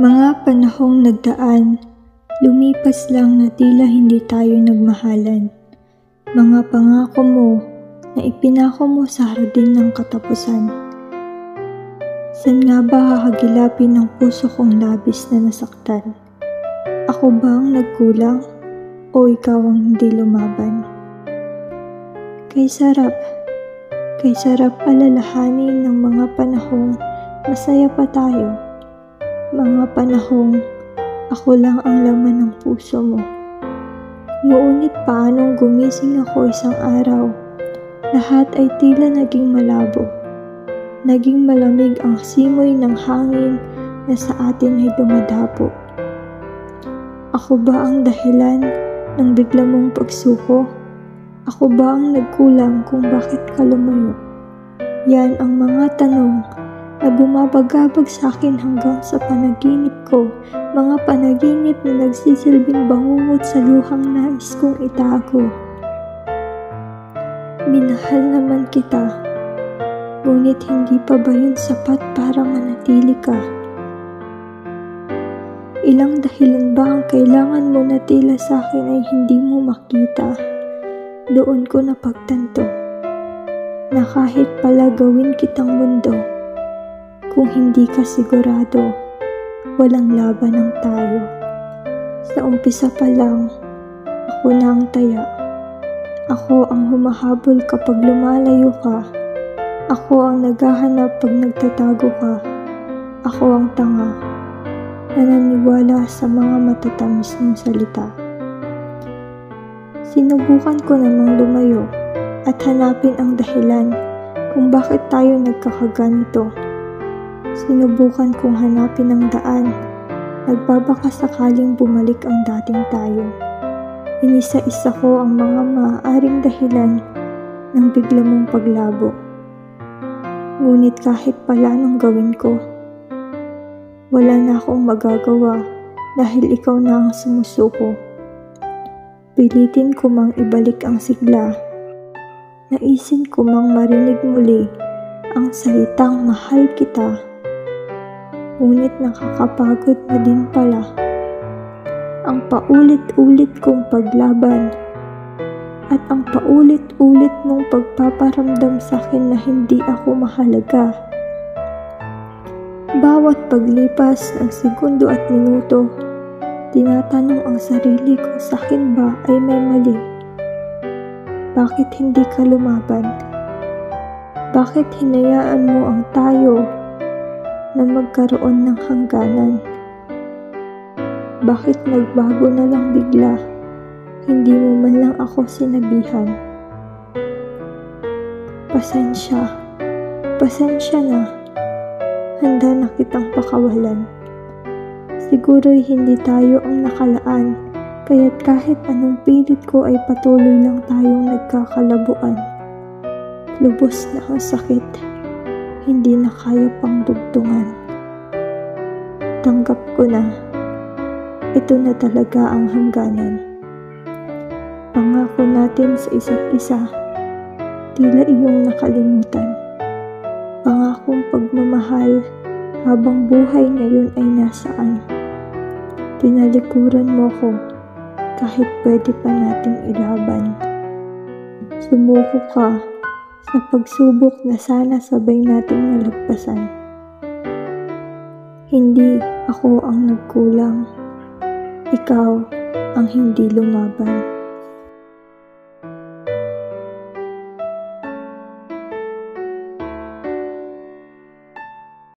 Mga panahong nagdaan, lumipas lang na tila hindi tayo nagmahalan. Mga pangako mo na ipinako mo sa hardin ng katapusan. San nga ba hahagilapin ng puso kong labis na nasaktan? Ako ba ang nagkulang o ikaw ang hindi lumaban? Kay sarap alalahanin ng mga panahong masaya pa tayo. Mga panahong ako lang ang laman ng puso mo. Ngunit paanong gumising ako isang araw, lahat ay tila naging malabo. Naging malamig ang simoy ng hangin na sa atin ay dumadapo. Ako ba ang dahilan ng bigla mong pagsuko? Ako ba ang nagkulang kung bakit ka lumayo? Yan ang mga tanong na bumabagabag sa akin hanggang sa panaginip ko, mga panaginip na nagsisilbing bangungot sa luhang nais kong itago. Minahal naman kita, ngunit hindi pa ba yun sapat para manatili ka? Ilang dahilan ba ang kailangan mo na tila sa akin ay hindi mo makita? Doon ko napagtanto na kahit pala gawin kitang mundo, kung hindi ka sigurado, walang laban ang tayo. Sa umpisa pa lang, ako na ang taya. Ako ang humahabol kapag lumalayo ka. Ako ang naghahanap pag nagtatago ka. Ako ang tanga, nananiwala sa mga matatamis mong salita. Sinubukan ko namang lumayo at hanapin ang dahilan kung bakit tayo nagkakaganito. Sinubukan kong hanapin ang daan, nagbabaka sakaling bumalik ang dating tayo. Inisa-isa ko ang mga maaaring dahilan ng bigla mong paglabo. Ngunit kahit pala anong gawin ko, wala na akong magagawa dahil ikaw na ang sumusuko. Pilitin ko mang ibalik ang sigla, naisin ko mang marinig muli ang salitang mahal kita. Ngunit nakakapagod na din pala ang paulit-ulit kong paglaban at ang paulit-ulit mong pagpaparamdam sa akin na hindi ako mahalaga. Bawat paglipas ng segundo at minuto, tinatanong ang sarili ko, sa akin ba ay may mali? Bakit hindi ka lumaban? Bakit hinayaan mo ang tayo na magkaroon ng hangganan? Bakit nagbago na lang bigla? Hindi mo man lang ako sinabihan. Pasensya na. Handa na kitang pakawalan. Siguro'y hindi tayo ang nakalaan, kaya't kahit anong pilit ko ay patuloy lang tayong nagkakalabuan. Lubos na ang sakit, hindi na kaya pang dugtungan. Tanggap ko na, ito na talaga ang hangganan. Pangako natin sa isa't isa, tila iyong nakalimutan. Pangakong pagmamahal habang buhay ngayon ay nasaan. Tinalikuran mo ko kahit pwede pa nating ilaban. Sumuko ka sa pagsubok na sana sabay nating nalagpasan. Hindi ako ang nagkulang, ikaw ang hindi lumaban.